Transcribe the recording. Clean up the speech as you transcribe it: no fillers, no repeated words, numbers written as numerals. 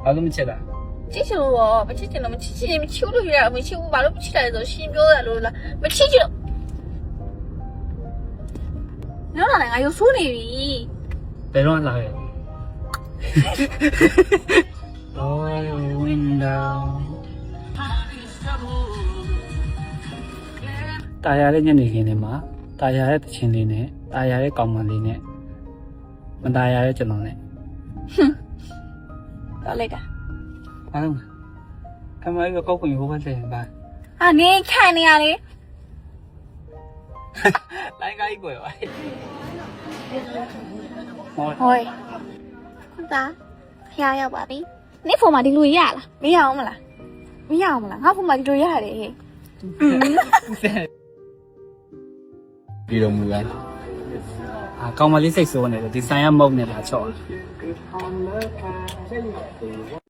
ဘာလို့မချက်တာ ချစ်ချင်လို့ရောမချစ်ချင်လို့မချစ်ချင်မချစ်လို့ရမချစ်ဘူးဘာလို့မချစ်တယ်ဆိုရှင်ပြောတယ်လို့လားမချစ်ချင်လို့နောက်လာငါရုပ်ဆိုးနေပြီ ဘယ်တော့လာခဲ့Oh window ตายရတဲ့ညနေခင်းလေးမှာตายရတဲ့တခြင်းလေးနဲ့ตายရတဲ့ကောင်မလေးနဲ့မตายရတဲ့ကျွန်တော်နဲ့ တော့လိုက်တာ အားလုံးကမကြီးကောက်ခွင့်ဟိုဘက်ဆက်ပါ ဟာနေခံနေရလေ လိုင်းကိုက်ကွယ်ပါဟော ဟိုးခွန်သားဖျားရောက်ပါပြီနေဖုန်းမှာဒီလိုရလားမရအောင်မလားမရအောင်မလားငါဖုန်းမှာဒီလိုရတယ်ဟဲ့ ဒီလိုမူလား အာကောင်မလေးစိတ်ဆိုးနေတယ်ဒီဆိုင်ကမုတ်နေတာချော့